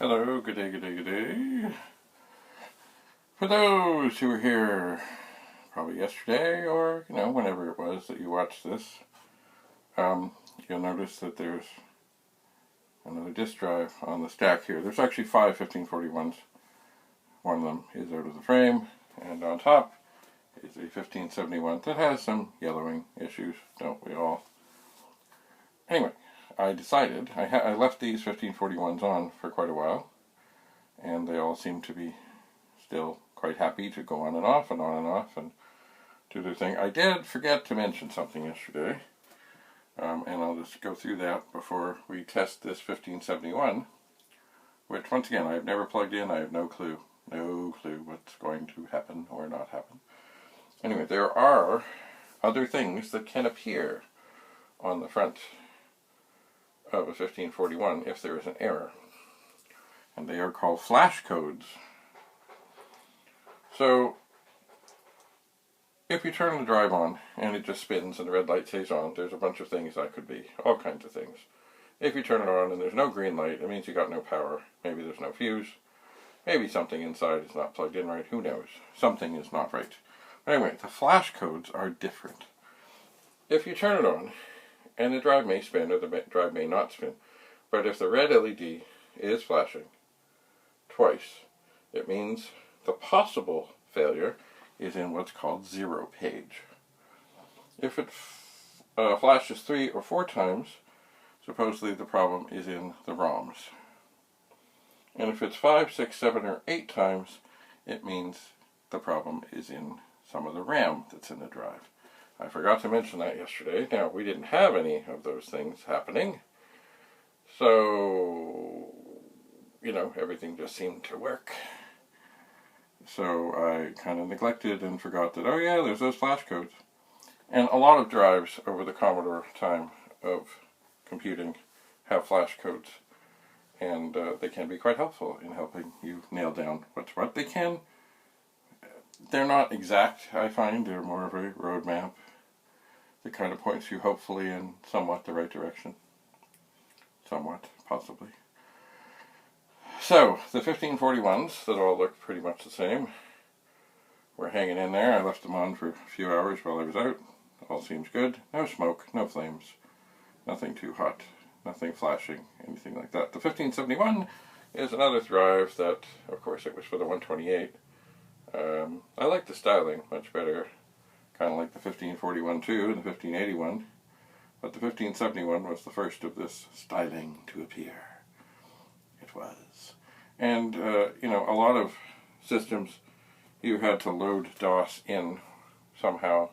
Hello, good day, good day, good day. For those who were here probably yesterday or, whenever it was that you watched this, you'll notice that there's another disk drive on the stack here. There's actually 5 1541s. One of them is out of the frame, and on top is a 1571 that has some yellowing issues, don't we all? Anyway, I decided, I left these 1541s on for quite a while, and they all seem to be still quite happy to go on and off and on and off and do their thing. I did forget to mention something yesterday, and I'll just go through that before we test this 1571, which once again I have never plugged in. I have no clue what's going to happen or not happen. Anyway, there are other things that can appear on the front of a 1541 if there is an error, and they are called flash codes. So if you turn the drive on and it just spins and the red light stays on, there's a bunch of things that could be, all kinds of things. If you turn it on and there's no green light, it means you got no power. Maybe there's no fuse, maybe something inside is not plugged in right, who knows, something is not right. But anyway, the flash codes are different. If you turn it on and the drive may spin or the drive may not spin, but if the red LED is flashing twice, it means the possible failure is in what's called 0 page. If it flashes 3 or 4 times, supposedly the problem is in the ROMs. And if it's 5, 6, 7, or 8 times, it means the problem is in some of the RAM that's in the drive. I forgot to mention that yesterday. Now, we didn't have any of those things happening, so, everything just seemed to work. So I kind of neglected and forgot that, oh yeah, there's those flash codes. And a lot of drives over the Commodore time of computing have flash codes, and they can be quite helpful in helping you nail down what's what. They're not exact, I find. They're more of a roadmap that kind of points you hopefully in somewhat the right direction. Somewhat, possibly. So, the 1541s that all look pretty much the same were hanging in there. I left them on for a few hours while I was out. All seems good. No smoke, no flames, nothing too hot, nothing flashing, anything like that. The 1571 is another drive that, of course, it was for the 128. I like the styling much better, kind of like the 1541 too, and the 1581. But the 1571 was the first of this styling to appear. It was. And, a lot of systems, you had to load DOS in somehow.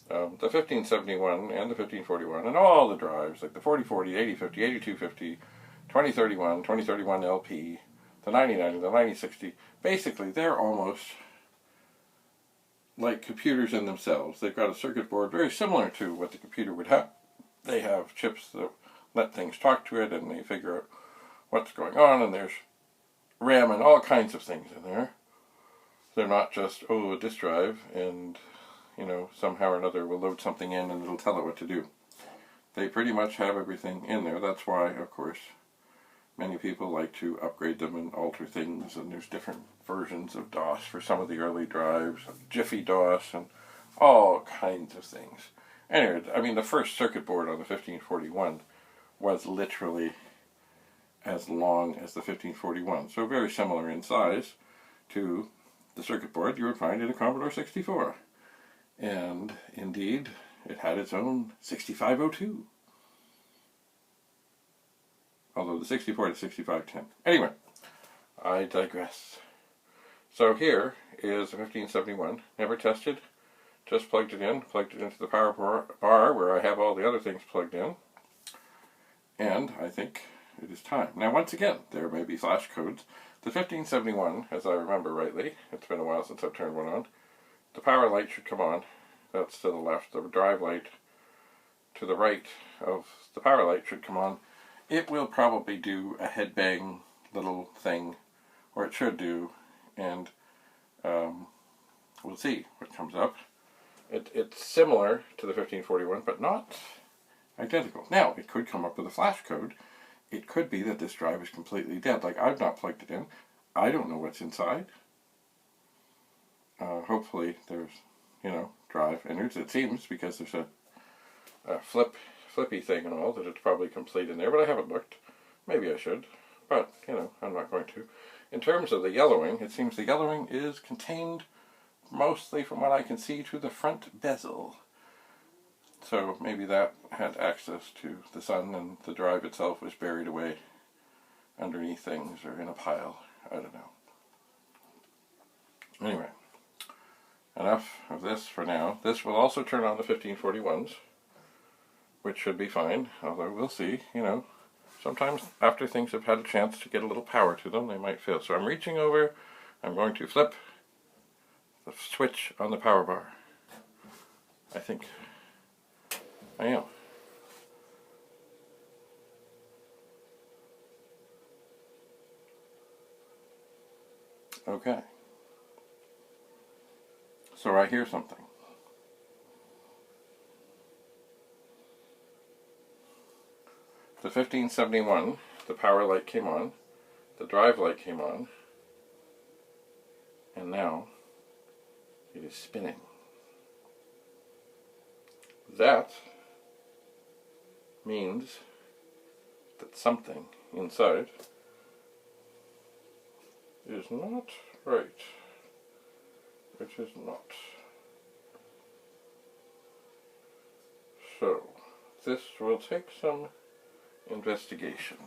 The 1571 and the 1541 and all the drives, like the 4040, 8050, 8250, 2031, 2031 LP, the 9090, the 9060, basically they're almost like computers in themselves. They've got a circuit board very similar to what the computer would have. They have chips that let things talk to it and they figure out what's going on, and there's RAM and all kinds of things in there. They're not just, a disk drive and, somehow or another we'll load something in and it'll tell it what to do. They pretty much have everything in there. That's why, of course, many people like to upgrade them and alter things, and there's different versions of DOS for some of the early drives, Jiffy DOS, and all kinds of things. Anyway, the first circuit board on the 1541 was literally as long as the 1541, so very similar in size to the circuit board you would find in a Commodore 64. And indeed, it had its own 6502. Although the 64 is 6510. Anyway, I digress. So here is a 1571, never tested, just plugged it into the power bar where I have all the other things plugged in. And I think it is time. Now once again, there may be flash codes. The 1571, as I remember rightly, it's been a while since I've turned one on, the power light should come on. That's to the left. The drive light to the right of the power light should come on. It will probably do a headbang little thing, or it should do, and we'll see what comes up. It's similar to the 1541, but not identical. Now, it could come up with a flash code it could be that this drive is completely dead. Like, I've not plugged it in. I don't know what's inside. Hopefully there's, drive innards. It seems, because there's a flippy thing and all, that it's probably complete in there, but I haven't looked. Maybe I should, but, I'm not going to. In terms of the yellowing, it seems the yellowing is contained mostly, from what I can see, to the front bezel. So maybe that had access to the sun and the drive itself was buried away underneath things or in a pile. I don't know. Anyway, enough of this for now. This will also turn on the 1541s, which should be fine, although we'll see, Sometimes after things have had a chance to get a little power to them, they might fail. So I'm reaching over, I'm going to flip the switch on the power bar. I think I am. Okay. So I hear something. The 1571, the power light came on, the drive light came on, and now it is spinning. That means that something inside is not right. It is not. So, this will take some investigation.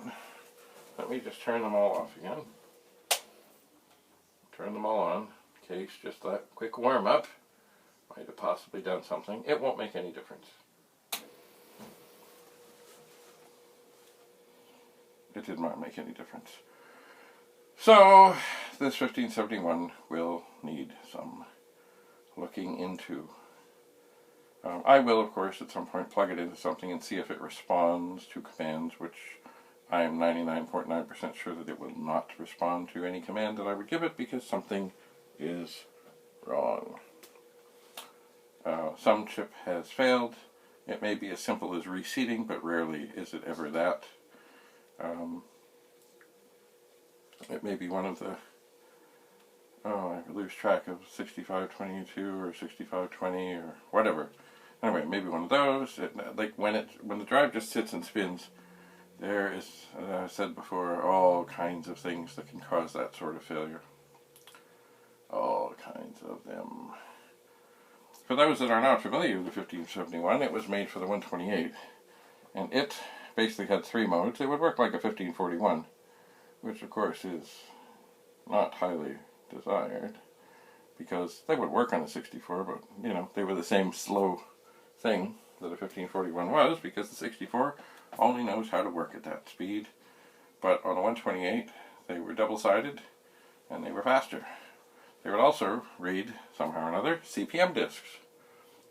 Let me just turn them all off again. Turn them all on, in case just that quick warm up might have possibly done something. It won't make any difference. It did not make any difference. So, this 1571 will need some looking into. I will, of course, at some point plug it into something and see if it responds to commands, which I am 99.9% sure that it will not respond to any command that I would give it, because something is wrong. Some chip has failed. It may be as simple as reseating, but rarely is it ever that. It may be one of the, I lose track of 6522 or 6520 or whatever. Anyway, maybe one of those. Like when the drive just sits and spins, there is, as I said before, all kinds of things that can cause that sort of failure. All kinds of them. For those that are not familiar with the 1571, it was made for the 128, and it basically had 3 modes. It would work like a 1541, which of course is not highly desired, because they would work on a 64, but they were the same slow thing that a 1541 was, because the 64 only knows how to work at that speed. But on the 128, they were double-sided and they were faster. They would also read, somehow or another, CPM discs,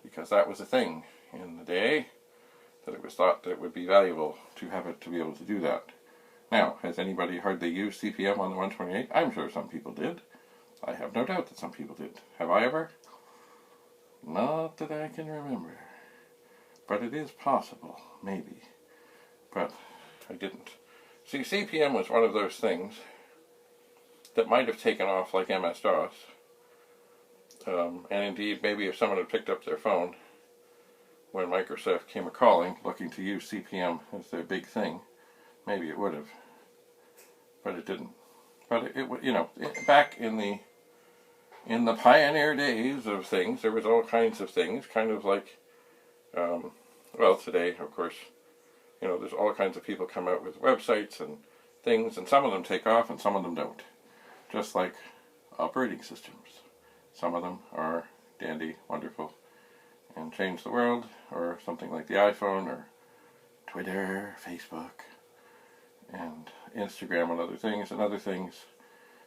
because that was a thing in the day, that it was thought that it would be valuable to have it to be able to do that. Now, has anybody hardly used CPM on the 128? I'm sure some people did. I have no doubt that some people did. Have I ever? Not that I can remember. But it is possible, maybe. But I didn't. See, CPM was one of those things that might have taken off like MS-DOS. And indeed, maybe if someone had picked up their phone when Microsoft came a-calling, looking to use CPM as their big thing, maybe it would have. But it didn't. But back in the pioneer days of things, there was all kinds of things, kind of like, well, today, of course, there's all kinds of people come out with websites and things, and some of them take off and some of them don't. Just like operating systems. Some of them are dandy, wonderful, and change the world, or something like the iPhone, or Twitter, Facebook, and Instagram and other things,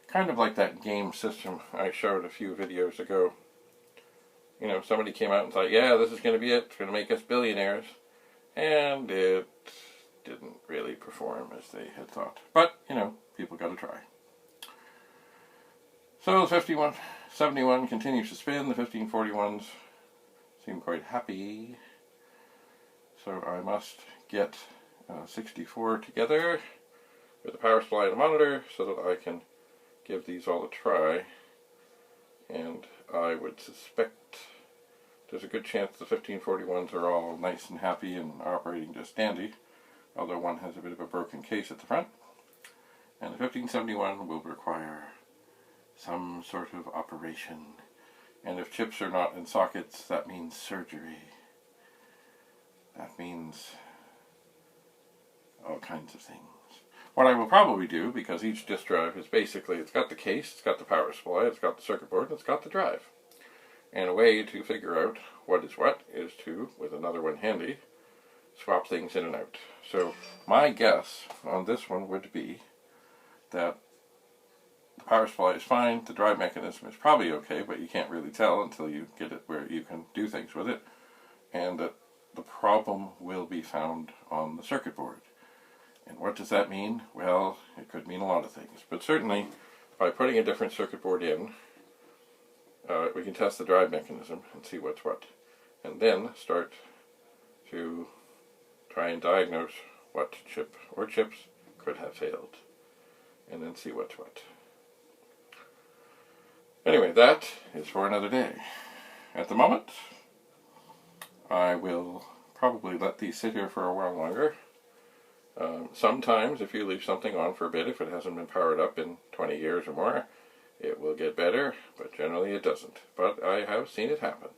kind of like that game system I showed a few videos ago. Somebody came out and thought, yeah, this is going to be it, it's going to make us billionaires, and it didn't really perform as they had thought. But, people got to try. So the 5171 continues to spin. The 1541s seem quite happy. So I must get 64 together with the power supply and the monitor so that I can give these all a try. And I would suspect there's a good chance the 1541s are all nice and happy and operating just dandy, although one has a bit of a broken case at the front. And the 1571 will require some sort of operation. And if chips are not in sockets, that means surgery. That means all kinds of things. What I will probably do, because each disk drive is basically, it's got the case, it's got the power supply, it's got the circuit board, and it's got the drive. And a way to figure out what is what is to, with another one handy, swap things in and out. So my guess on this one would be that the power supply is fine, the drive mechanism is probably okay, but you can't really tell until you get it where you can do things with it, and that the problem will be found on the circuit board. And what does that mean? Well, it could mean a lot of things, but certainly by putting a different circuit board in, we can test the drive mechanism and see what's what, and then start to try and diagnose what chip or chips could have failed, and then see what's what. Anyway, that is for another day. At the moment, I will probably let these sit here for a while longer. Sometimes if you leave something on for a bit, if it hasn't been powered up in 20 years or more, it will get better, but generally it doesn't. But I have seen it happen.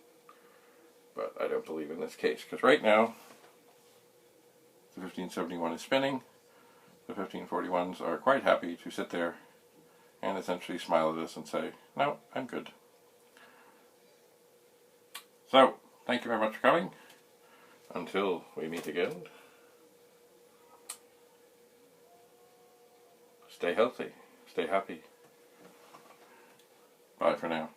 But I don't believe in this case, because right now the 1571 is spinning. The 1541s are quite happy to sit there and essentially smile at us and say, no, I'm good. So, thank you very much for coming. Until we meet again, stay healthy, stay happy. Bye for now.